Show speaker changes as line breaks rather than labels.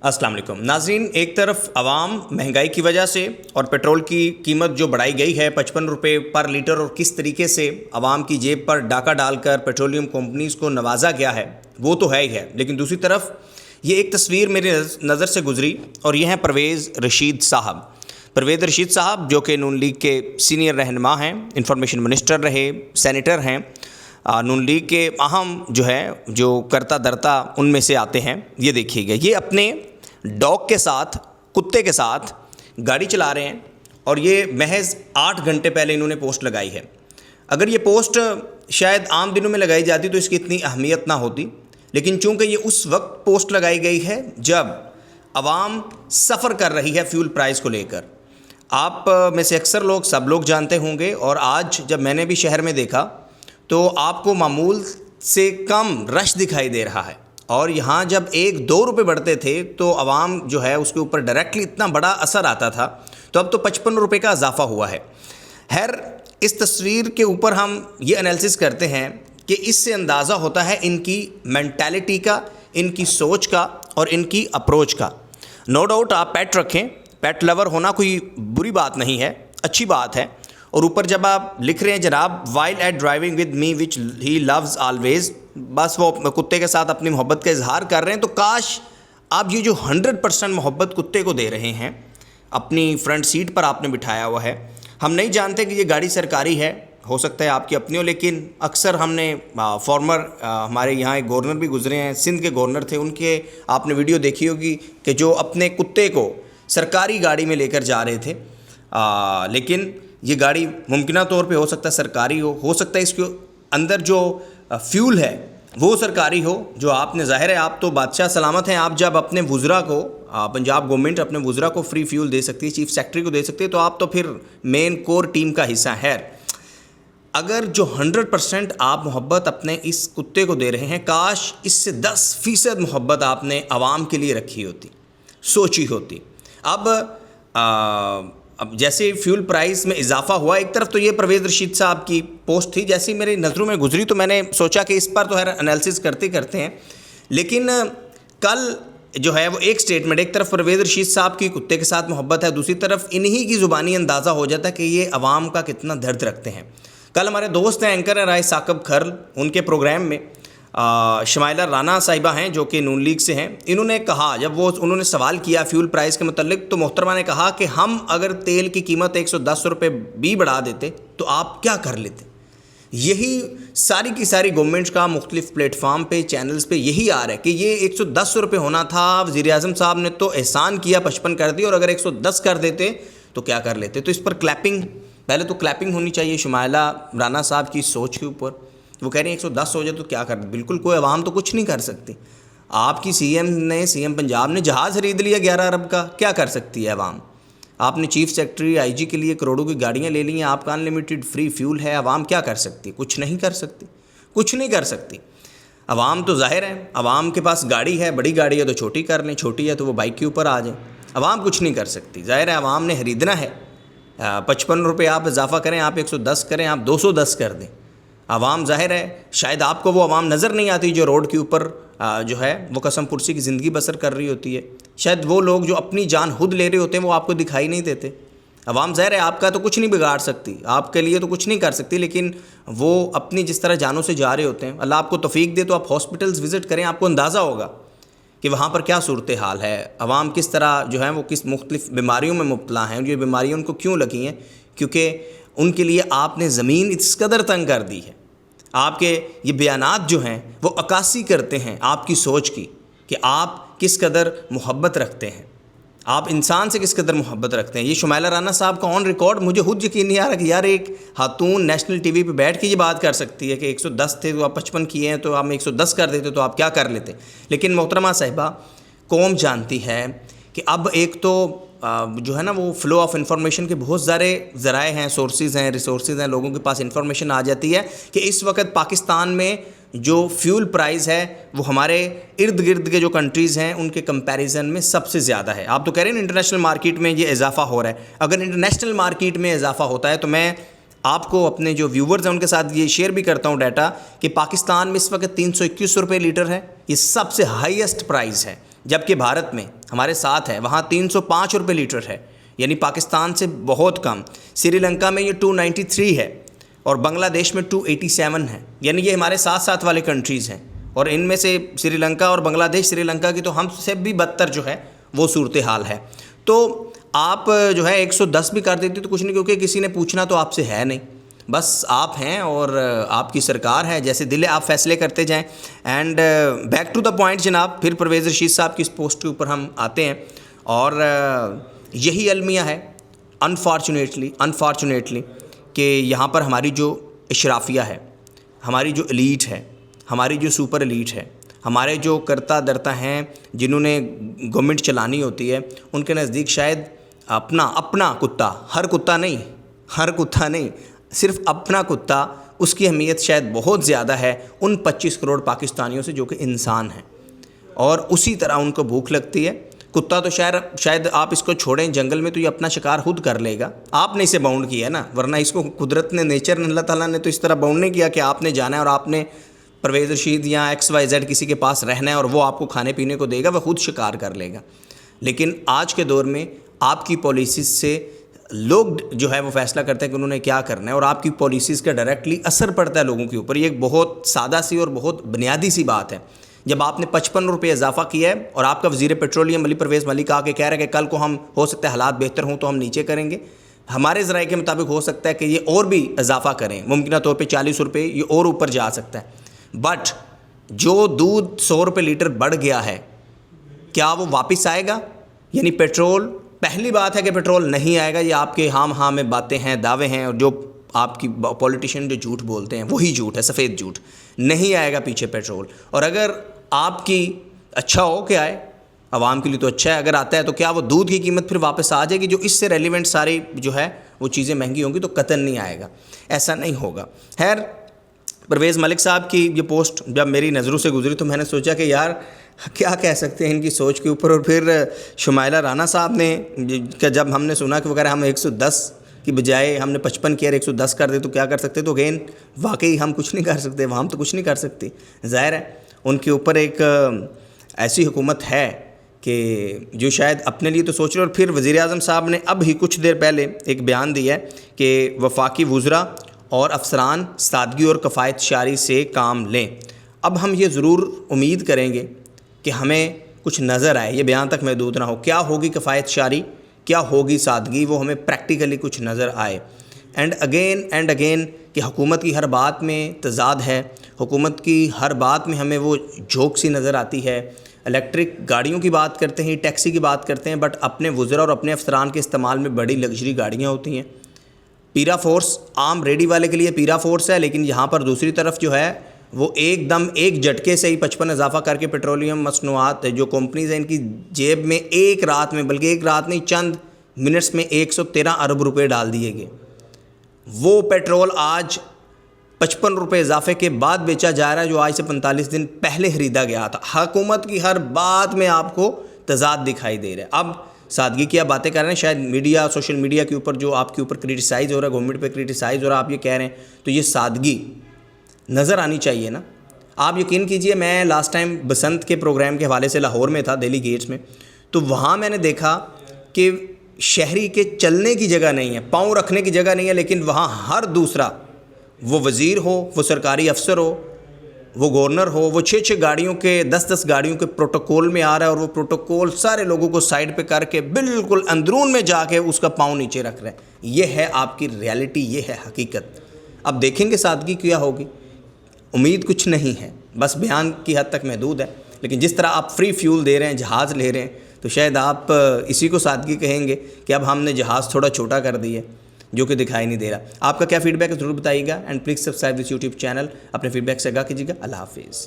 अस्सलाम वालेकुम नाज़रीन, एक तरफ आवाम महंगाई की वजह से और पेट्रोल की कीमत जो बढ़ाई गई है 55 रुपये पर लीटर, और किस तरीके से आवाम की जेब पर डाका डालकर पेट्रोलियम कंपनीज़ को नवाजा गया है वो तो है ही है। लेकिन दूसरी तरफ ये एक तस्वीर मेरी नज़र से गुजरी और ये हैं परवेज़ रशीद साहब। परवेज़ रशीद साहब जो कि नून लीग के सीनियर रहनुमा हैं, इंफॉर्मेशन मिनिस्टर रहे, सेनेटर हैं, नून लीग के अहम जो करता धरता उनमें से आते हैं। ये देखिएगा, ये अपने डॉग के साथ, कुत्ते के साथ गाड़ी चला रहे हैं और ये महज 8 घंटे पहले इन्होंने पोस्ट लगाई है। अगर ये पोस्ट शायद आम दिनों में लगाई जाती तो इसकी इतनी अहमियत ना होती, लेकिन चूंकि ये उस वक्त पोस्ट लगाई गई है जब आवाम सफ़र कर रही है फ्यूल प्राइस को लेकर। आप में से अक्सर लोग, सब लोग जानते होंगे, और आज जब मैंने भी शहर में देखा तो आपको मामूल से कम रश दिखाई दे रहा है। और यहाँ जब 1-2 रुपये बढ़ते थे तो आवाम जो है उसके ऊपर डायरेक्टली इतना बड़ा असर आता था, तो अब तो 55 रुपये का इजाफा हुआ है। खैर, इस तस्वीर के ऊपर हम ये एनालिसिस करते हैं कि इससे अंदाज़ा होता है इनकी मेंटालिटी का, इनकी सोच का और इनकी अप्रोच का। नो डाउट आप पेट रखें, पेट लवर होना कोई बुरी बात नहीं है, अच्छी बात है। और ऊपर जब आप लिख रहे हैं जनाब, while at driving with me which he loves always, बस वो कुत्ते के साथ अपनी मोहब्बत का इजहार कर रहे हैं। तो काश आप ये जो 100% मोहब्बत कुत्ते को दे रहे हैं, अपनी फ्रंट सीट पर आपने बिठाया हुआ है। हम नहीं जानते कि ये गाड़ी सरकारी है, हो सकता है आपकी अपनी हो, लेकिन अक्सर हमने फॉर्मर हमारे यहाँ एक गवर्नर भी गुजरे हैं, सिंध के गवर्नर थे, उनके आपने वीडियो देखी होगी कि जो अपने कुत्ते को सरकारी गाड़ी में लेकर जा रहे थे। लेकिन ये गाड़ी मुमकिन तौर पे हो सकता है सरकारी हो सकता है इसके अंदर जो फ्यूल है वो सरकारी हो, जो आपने, ज़ाहिर है आप तो बादशाह सलामत हैं, आप जब अपने वुज़रा को, पंजाब गवर्नमेंट अपने वुज़रा को फ्री फ्यूल दे सकती है, चीफ सेक्रेटरी को दे सकती है, तो आप तो फिर मेन कोर टीम का हिस्सा है। अगर जो 100% आप मोहब्बत अपने इस कुत्ते को दे रहे हैं, काश इससे 10% मोहब्बत आपने आवाम के लिए रखी होती, सोची होती। अब जैसे फ्यूल प्राइस में इजाफा हुआ, एक तरफ तो ये परवेज़ रशीद साहब की पोस्ट थी, जैसी मेरी नज़रों में गुजरी तो मैंने सोचा कि इस पर तो एनालिसिस करते हैं। लेकिन कल जो है वो एक स्टेटमेंट, एक तरफ परवेज़ रशीद साहब की कुत्ते के साथ मोहब्बत है, दूसरी तरफ इन्हीं की ज़ुबानी अंदाज़ा हो जाता है कि ये अवाम का कितना दर्द रखते हैं। कल हमारे दोस्त हैं, एंकर हैं राय साकब खर्ल, उनके प्रोग्राम में शमाइला राना साहिबा हैं जो कि नून लीग से हैं। इन्होंने कहा, जब उन्होंने सवाल किया फ्यूल प्राइस के मुतल्लिक, तो मोहतरमा ने कहा कि हम अगर तेल की कीमत 110 रुपये भी बढ़ा देते तो आप क्या कर लेते। यही सारी की सारी गवर्नमेंट्स का मुख्तलिफ प्लेटफार्म पे, चैनल्स पे यही आ रहा है कि ये 110 रुपये होना था, वज़ीर-ए-आज़म साहब ने तो एहसान किया, 55 कर दी, और अगर 110 कर देते तो क्या कर लेते। तो इस पर क्लैपिंग, पहले तो क्लैपिंग होनी चाहिए शमाइला राना साहब की सोच के ऊपर। वो कह रही हैं 110 हो जाए तो क्या कर, बिल्कुल कोई आवाम तो कुछ नहीं कर सकती। आपकी सीएम पंजाब ने जहाज़ खरीद लिया 11 अरब का, क्या कर सकती है आवाम। आपने चीफ सेक्रेटरी, आईजी के लिए करोड़ों की गाड़ियाँ ले ली हैं, आपका अनलिमिटेड फ्री फ्यूल है, आवाम क्या कर सकती, कुछ नहीं कर सकती, कुछ नहीं कर सकती। आवाम तो ज़ाहिर है, आवाम के पास गाड़ी है, बड़ी गाड़ी है तो छोटी कर लें, छोटी है तो वो बाइक के ऊपर आ जाए। आवाम कुछ नहीं कर सकती, ज़ाहिर है आवाम ने खरीदना है। 55 रुपये आप इजाफा करें, आप 110 करें, आप 210 कर दें, आवाम ज़ाहिर है, शायद आपको वो आवाम नज़र नहीं आती जो रोड के ऊपर जो है वो कसम पुरसी की ज़िंदगी बसर कर रही होती है। शायद वो लोग जो अपनी जान खुद ले रहे होते हैं वो आपको दिखाई नहीं देते। आवाम ज़ाहिर है आपका तो कुछ नहीं बिगाड़ सकती, आपके लिए तो कुछ नहीं कर सकती, लेकिन वो अपनी जिस तरह जानों से जा रहे होते हैं। अल्लाह आपको तौफीक दे तो आप हॉस्पिटल्स विज़िट करें, आपको अंदाज़ा होगा कि वहाँ पर क्या सूरत हाल है, आवाम किस तरह जो है वो किस मुख्तलिफ़ बीमारियों में मुब्तला हैं, और ये बीमारियाँ उनको क्यों लगी हैं, क्योंकि उनके लिए आपने ज़मीन इस कदर तंग कर दी है। आपके ये बयानात जो हैं वो अक्कासी करते हैं आपकी सोच की कि आप किस कदर मोहब्बत रखते हैं, आप इंसान से किस कदर मोहब्बत रखते हैं। ये शमाइला राना साहब का ऑन रिकॉर्ड, मुझे खुद यकीन नहीं आ रहा कि यार एक खातून नेशनल टीवी पे बैठ के ये बात कर सकती है कि 110 थे तो आप 55 किए हैं, तो आप 110 कर देते तो आप क्या कर लेते। लेकिन मोहतरमा साहिबा, कौम जानती है कि अब एक तो जो है ना वो फ़्लो ऑफ इंफॉर्मेशन के बहुत सारे ज़राए हैं, सोर्सेज़ हैं, रिसोर्सेज़ हैं, लोगों के पास इंफॉर्मेशन आ जाती है कि इस वक्त पाकिस्तान में जो फ्यूल प्राइस है वो हमारे इर्द गिर्द के जो कंट्रीज़ हैं उनके कंपैरिजन में सबसे ज़्यादा है। आप तो कह रहे हैं इंटरनेशनल मार्केट में ये इजाफा हो रहा है, अगर इंटरनेशनल मार्केट में इजाफा होता है तो मैं आपको अपने जो व्यूवर्स हैं उनके साथ ये शेयर भी करता हूँ डाटा कि पाकिस्तान में इस वक्त 321 रुपये लीटर है, ये सबसे हाईएस्ट प्राइस है। जबकि भारत में ہمارے ساتھ ہے، وہاں 305 روپے لیٹر ہے، یعنی پاکستان سے بہت کم. سری لنکا میں یہ 293 ہے اور بنگلہ دیش میں 287 ہے، یعنی یہ ہمارے ساتھ ساتھ والے کنٹریز ہیں. اور ان میں سے سری لنکا اور بنگلہ دیش، سری لنکا کی تو ہم سے بھی بدتر جو ہے وہ صورتحال ہے. تو آپ جو ہے 110 بھی کر دیتے تو کچھ نہیں، کیونکہ کسی نے پوچھنا تو آپ سے ہے نہیں، بس آپ ہیں اور آپ کی سرکار ہے، جیسے دل ہے آپ فیصلے کرتے جائیں. And back to the point جناب، پھر پرویز رشید صاحب کی اس پوسٹ کے اوپر ہم آتے ہیں، اور یہی المیہ ہے انفارچونیٹلی کہ یہاں پر ہماری جو اشرافیہ ہے، ہماری جو ایلیٹ ہے، ہماری جو سپر ایلیٹ ہے، ہمارے جو کرتا درتا ہیں جنہوں نے گورنمنٹ چلانی ہوتی ہے، ان کے نزدیک شاید اپنا کتا، ہر کتا نہیں، صرف اپنا کتا، اس کی اہمیت شاید بہت زیادہ ہے ان 25 کروڑ پاکستانیوں سے جو کہ انسان ہیں، اور اسی طرح ان کو بھوک لگتی ہے. کتا تو شاید آپ اس کو چھوڑیں جنگل میں تو یہ اپنا شکار خود کر لے گا، آپ نے اسے باؤنڈ کیا ہے نا، ورنہ اس کو قدرت نے، نیچر نے، اللہ تعالیٰ نے تو اس طرح باؤنڈ نہیں کیا کہ آپ نے جانا ہے اور آپ نے پرویز رشید یا XYZ کسی کے پاس رہنا ہے اور وہ آپ کو کھانے پینے کو دے گا، وہ خود شکار کر لے گا. لیکن آج کے دور میں آپ کی پالیسیز سے لوگ جو ہے وہ فیصلہ کرتے ہیں کہ انہوں نے کیا کرنا ہے، اور آپ کی پالیسیز کا ڈائریکٹلی اثر پڑتا ہے لوگوں کے اوپر. یہ ایک بہت سادہ سی اور بہت بنیادی سی بات ہے. جب آپ نے 55 روپے اضافہ کیا ہے اور آپ کا وزیر پیٹرولیم علی پرویز ملک آ کے کہہ رہا ہے کہ کل کو ہم ہو سکتا ہے حالات بہتر ہوں تو ہم نیچے کریں گے، ہمارے ذرائع کے مطابق ہو سکتا ہے کہ یہ اور بھی اضافہ کریں، ممکنہ طور پہ 40 روپے یہ اور اوپر جا سکتا ہے. بٹ جو دودھ 100 روپے لیٹر بڑھ گیا ہے، کیا وہ واپس آئے گا؟ یعنی پیٹرول، پہلی بات ہے کہ پیٹرول نہیں آئے گا، یہ آپ کے ہاں میں باتیں ہیں، دعوے ہیں، اور جو آپ کی پولیٹیشین جو جھوٹ بولتے ہیں وہی جھوٹ ہے، سفید جھوٹ. نہیں آئے گا پیچھے پیٹرول. اور اگر آپ کی اچھا ہو کہ آئے، عوام کے لیے تو اچھا ہے، اگر آتا ہے تو کیا وہ دودھ کی قیمت پھر واپس آ جائے گی؟ جو اس سے ریلیونٹ ساری جو ہے وہ چیزیں مہنگی ہوں گی تو قطعاً نہیں آئے گا، ایسا نہیں ہوگا. خیر، پرویز ملک صاحب کی یہ پوسٹ جب میری نظروں سے گزری تو میں نے سوچا کہ یار کیا کہہ سکتے ہیں ان کی سوچ کے اوپر. اور پھر شمائلہ رانا صاحب نے جب ہم نے سنا کہ وغیرہ ہم 110 کی بجائے ہم نے 55 کیا اور 110 کر دے تو کیا کر سکتے، تو اگین واقعی ہم کچھ نہیں کر سکتے، ہم تو کچھ نہیں کر سکتے. ظاہر ہے ان کے اوپر ایک ایسی حکومت ہے کہ جو شاید اپنے لیے تو سوچ رہے. اور پھر وزیر اعظم صاحب نے اب ہی کچھ دیر پہلے ایک بیان دیا ہے کہ وفاقی وزراء اور افسران سادگی اور کفایت شاری سے کام لیں. اب ہم یہ ضرور امید کریں گے کہ ہمیں کچھ نظر آئے، یہ بیان تک محدود نہ ہو. کیا ہوگی کفایت شاری، کیا ہوگی سادگی، وہ ہمیں پریکٹیکلی کچھ نظر آئے. اینڈ اگین کہ حکومت کی ہر بات میں تضاد ہے، حکومت کی ہر بات میں ہمیں وہ جھوک سی نظر آتی ہے. الیکٹرک گاڑیوں کی بات کرتے ہیں، ٹیکسی کی بات کرتے ہیں، بٹ اپنے وزراء اور اپنے افسران کے استعمال میں بڑی لگژری گاڑیاں ہوتی ہیں. پیرا فورس عام ریڈی والے کے لیے پیرا فورس ہے، لیکن یہاں پر دوسری طرف جو ہے وہ ایک دم ایک جھٹکے سے ہی 55 اضافہ کر کے پیٹرولیم مصنوعات جو کمپنیز ہیں ان کی جیب میں ایک رات میں، بلکہ ایک رات نہیں چند منٹس میں 113 ارب روپے ڈال دیے گئے. وہ پیٹرول آج 55 روپے اضافے کے بعد بیچا جا رہا ہے جو آج سے 45 دن پہلے خریدا گیا تھا. حکومت کی ہر بات میں آپ کو تضاد دکھائی دے رہا ہے. اب سادگی کی آپ باتیں کر رہے ہیں، شاید میڈیا، سوشل میڈیا کے اوپر جو آپ کے اوپر کرٹیسائز ہو رہا ہے، گورنمنٹ پہ کرٹیسائز ہو رہا ہے، آپ یہ کہہ رہے ہیں تو یہ سادگی نظر آنی چاہیے نا. آپ یقین کیجئے، میں لاسٹ ٹائم بسنت کے پروگرام کے حوالے سے لاہور میں تھا، دہلی گیٹس میں، تو وہاں میں نے دیکھا کہ شہری کے چلنے کی جگہ نہیں ہے، پاؤں رکھنے کی جگہ نہیں ہے، لیکن وہاں ہر دوسرا، وہ وزیر ہو، وہ سرکاری افسر ہو، وہ گورنر ہو، وہ 6 گاڑیوں کے 10 گاڑیوں کے پروٹوکول میں آ رہا ہے، اور وہ پروٹوکول سارے لوگوں کو سائڈ پہ کر کے بالکل اندرون میں جا کے اس کا پاؤں نیچے رکھ رہے ہیں. یہ ہے آپ کی ریالٹی، یہ ہے حقیقت. اب دیکھیں گے سادگی کیا ہوگی. امید کچھ نہیں ہے، بس بیان کی حد تک محدود ہے. لیکن جس طرح آپ فری فیول دے رہے ہیں، جہاز لے رہے ہیں، تو شاید آپ اسی کو سادگی کہیں گے کہ اب ہم نے جہاز تھوڑا چھوٹا کر دیا جو کہ دکھائی نہیں دے رہا. آپ کا کیا فیڈ بیک ہے ضرور بتائیے گا. And please subscribe this YouTube channel. اپنے فیڈ بیک سے آگاہ کیجیے گا. اللہ حافظ.